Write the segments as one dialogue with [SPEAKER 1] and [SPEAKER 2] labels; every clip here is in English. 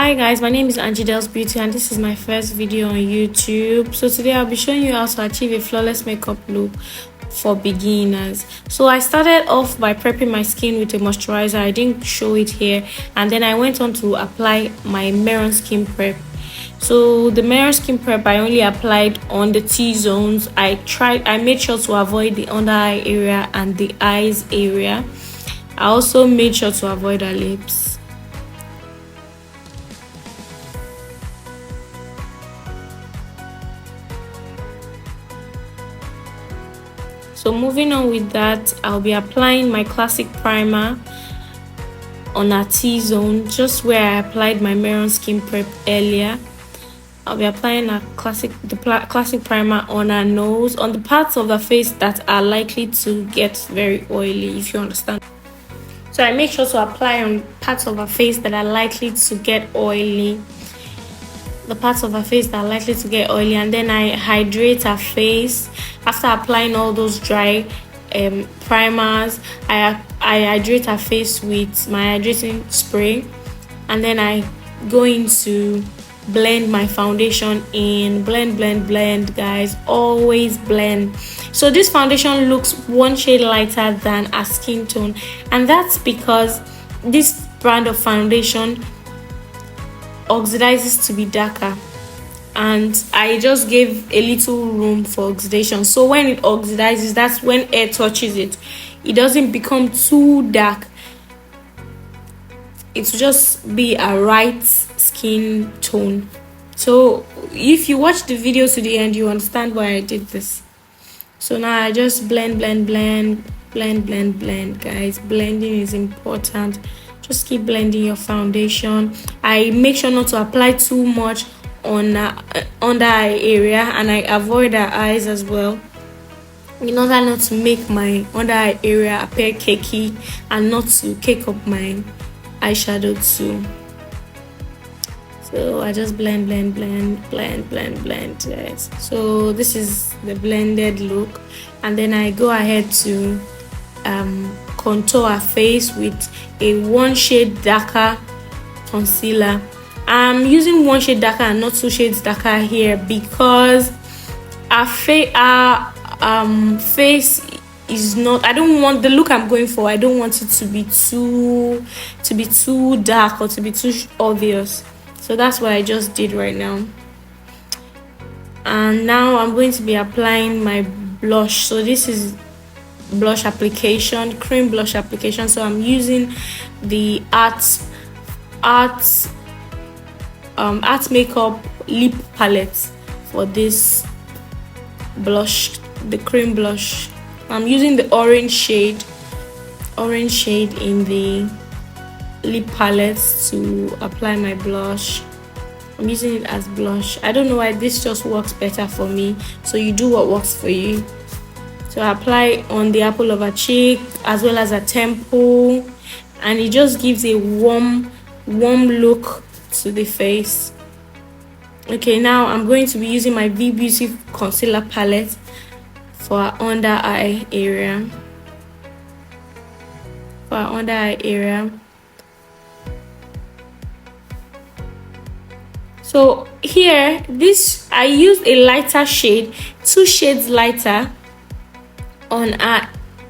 [SPEAKER 1] Hi guys, my name is Angel's Beauty and this is my first video on YouTube. So today I'll be showing you how to achieve a flawless makeup look for beginners. So I started off by prepping my skin with a moisturizer. I didn't show it here, and then I went on to apply my Merak skin prep. So the Merak skin prep I only applied on the T-zones. I made sure to avoid the under eye area and the eyes area. I also made sure to avoid her lips. So moving on with that, I'll be applying my classic primer on our T-zone, just where I applied my Merak skin prep earlier. I'll be applying the classic primer on our nose, on the parts of the face that are likely to get very oily, if you understand. So I make sure to apply on parts of her face that are likely to get oily. And then I hydrate her face. After applying all those dry primers, I hydrate her face with my hydrating spray, and then I go into blend my foundation in. Blend guys, always blend. So this foundation looks one shade lighter than a skin tone, and that's because this brand of foundation oxidizes to be darker, and I just gave a little room for oxidation. So when it oxidizes, that's when air touches it, it doesn't become too dark. It will just be a right skin tone. So if you watch the video to the end, you understand why I did this. So now I just blend guys. Blending is important. Just keep blending your foundation. I make sure not to apply too much on under eye area, and I avoid her eyes as well, in order not to make my under eye area appear cakey and not to cake up my eyeshadow too. So I just blend guys. So this is the blended look, and then I go ahead to contour her face with a 1 shade darker concealer. I'm using 1 shade darker and not 2 shades darker here because our face is not, I don't want the look I'm going for, I don't want it to be too dark or to be too obvious. So that's what I just did right now. And now I'm going to be applying my blush. So this is blush application, cream blush application. So I'm using the art makeup lip palette for this blush, the cream blush. I'm using the orange shade in the lip palette to apply my blush. I'm using it as blush. I don't know why, this just works better for me, so you do what works for you. So I apply on the apple of her cheek as well as her temple, and it just gives a warm look to the face. Okay, now I'm going to be using my V Beauty concealer palette for our under eye area. So here, I used a lighter shade, 2 shades lighter on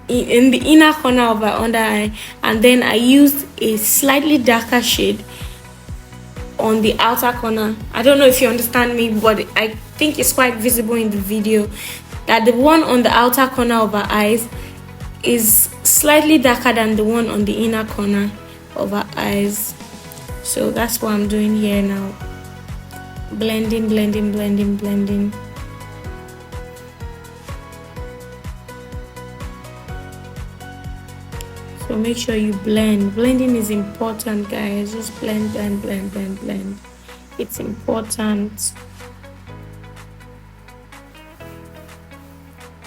[SPEAKER 1] in the inner corner of our under eye, and then I used a slightly darker shade on the outer corner. I don't know if you understand me, but I think it's quite visible in the video that the one on the outer corner of our eyes is slightly darker than the one on the inner corner of our eyes. So that's what I'm doing here now. Blending. So make sure you blend. Blending is important, guys. Just blend. It's important.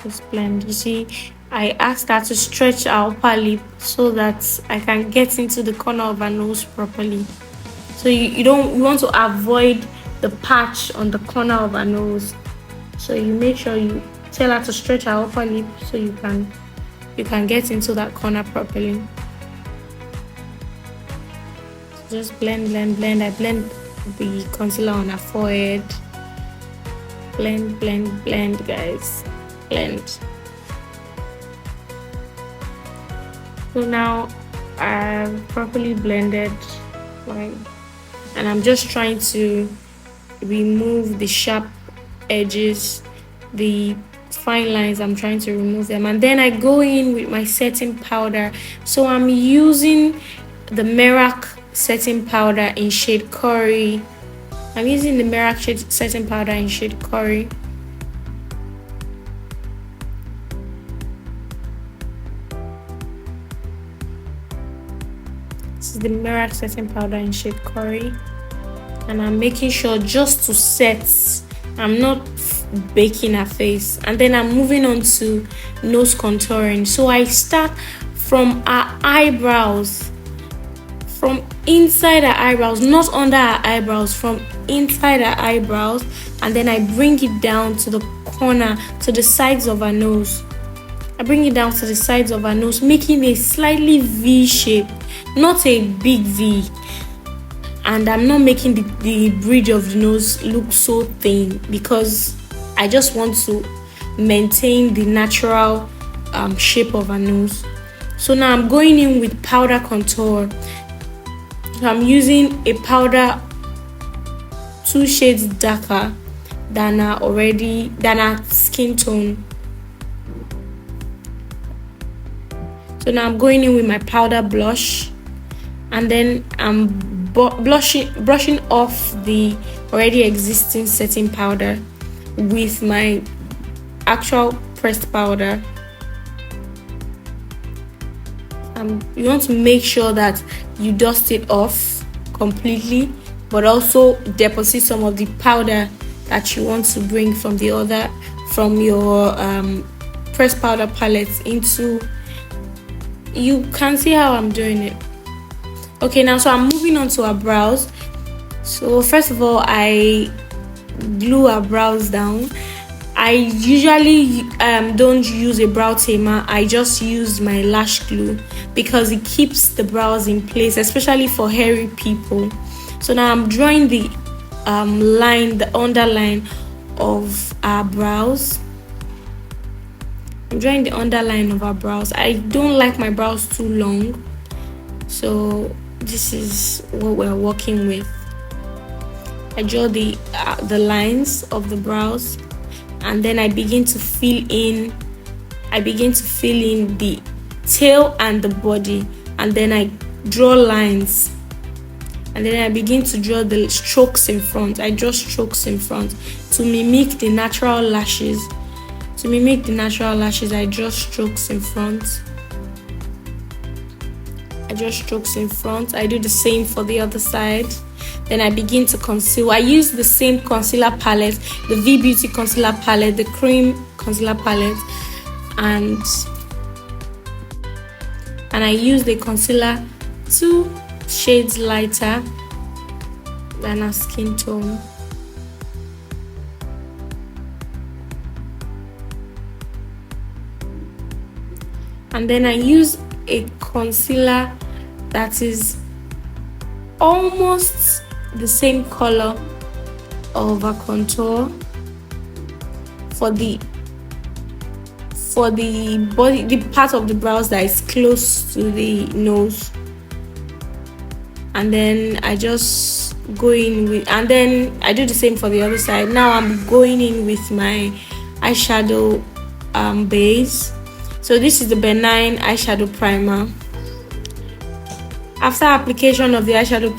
[SPEAKER 1] Just blend. You see, I asked her to stretch her upper lip so that I can get into the corner of her nose properly. So you want to avoid the patch on the corner of her nose. So you make sure you tell her to stretch her upper lip so you can get into that corner properly. Just blend. I blend the concealer on her forehead. Blend, guys. Blend. So now I've properly blended, and I'm just trying to remove the sharp edges, the fine lines. I'm trying to remove them, and then I go in with my setting powder. So I'm using the Merak setting powder in shade Curry. I'm using the Merak setting powder in shade Curry. This is the Merak setting powder in shade Curry, and I'm making sure just to set. I'm not baking her face, and then I'm moving on to nose contouring. So I start from her eyebrows, from inside her eyebrows, not under her eyebrows, from inside her eyebrows, and then I bring it down to the corner, to the sides of her nose. I bring it down to the sides of her nose, making a slightly V shape, not a big V. And I'm not making the bridge of the nose look so thin, because I just want to maintain the natural shape of her nose. So now I'm going in with powder contour. So I'm using a powder 2 shades darker than her skin tone. So now I'm going in with my powder blush, and then I'm brushing off the already existing setting powder with my actual pressed powder. You want to make sure that you dust it off completely, but also deposit some of the powder that you want to bring from your pressed powder palette into. You can see how I'm doing it. Okay, now so I'm moving on to her brows. So first of all, I glue her brows down. I usually don't use a brow tamer. I just use my lash glue because it keeps the brows in place, especially for hairy people. So now I'm drawing the the underline of our brows. I'm drawing the underline of our brows. I don't like my brows too long, so this is what we're working with. I draw the lines of the brows, and then I begin to fill in the tail and the body, and then I draw lines, and then I begin to draw the strokes in front. I draw strokes in front to mimic the natural lashes. I draw strokes in front. I do the same for the other side. Then I begin to conceal. I use the same concealer palette, the V Beauty concealer palette, the cream concealer palette, and I use the concealer 2 shades lighter than her skin tone. And then I use a concealer that is almost the same color of a contour for the body, the part of the brows that is close to the nose. And then I just go in with, and then I do the same for the other side. Now I'm going in with my eyeshadow base. So this is the Benign eyeshadow primer. After application of the eyeshadow,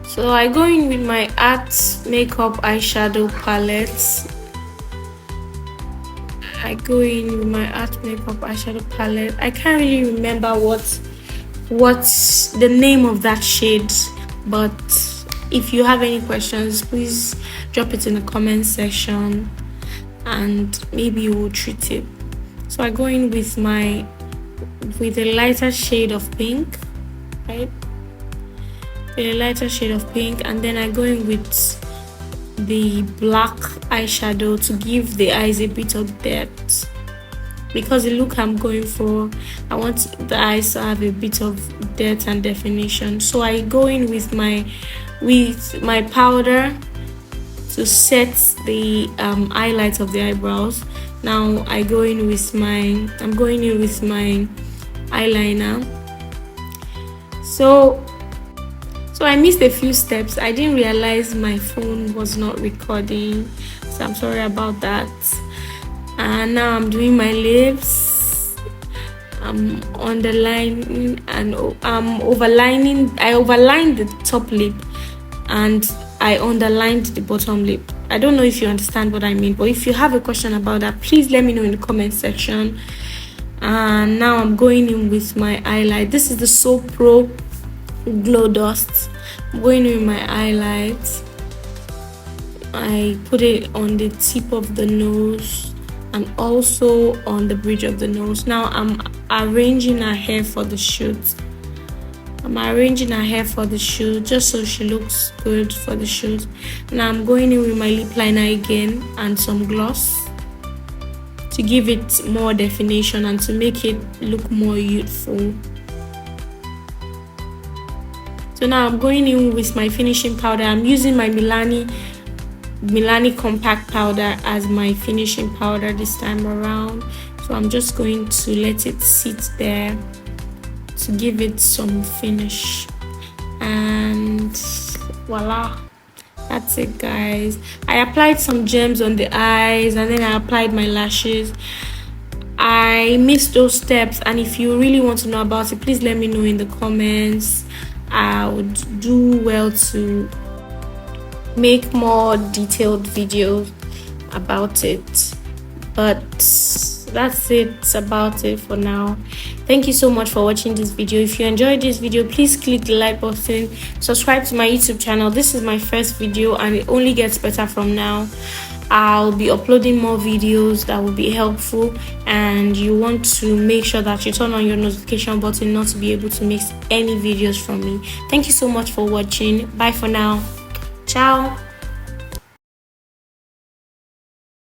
[SPEAKER 1] so I go in with my Art Makeup eyeshadow palette. I can't really remember what the name of that shade, but if you have any questions, please drop it in the comment section and maybe we'll treat it. So I go in with a lighter shade of pink, right? And then I go in with the black eyeshadow to give the eyes a bit of depth. because the look I'm going for, I want the eyes to have a bit of depth and definition. So I go in with my powder to set the highlights of the eyebrows. Now I'm going in with my eyeliner. So I missed a few steps. I didn't realize my phone was not recording, so I'm sorry about that. And now I'm doing my lips. I'm underlining and I'm overlining. I overlined the top lip and I underlined the bottom lip. I don't know if you understand what I mean, but if you have a question about that, please let me know in the comment section. And now I'm going in with my highlight. This is the Soo Pro Glow Dust. I'm going in with my highlight. I put it on the tip of the nose and also on the bridge of the nose. Now I'm arranging her hair for the shoot. Just so she looks good for the shoot. Now I'm going in with my lip liner again and some gloss to give it more definition and to make it look more youthful. So now I'm going in with my finishing powder. I'm using my Milani compact powder as my finishing powder this time around. So I'm just going to let it sit there to give it some finish. And voila, that's it, guys. I applied some gems on the eyes and then I applied my lashes. I missed those steps, and if you really want to know about it, please let me know in the comments. I would do well to make more detailed videos about it, but that's it about it for now. Thank you so much for watching this video. If you enjoyed this video, please click the like button, subscribe to my YouTube channel. This is my first video and it only gets better from now. I'll be uploading more videos that will be helpful, and you want to make sure that you turn on your notification button not to be able to miss any videos from me. Thank you so much for watching. Bye for now. Ciao.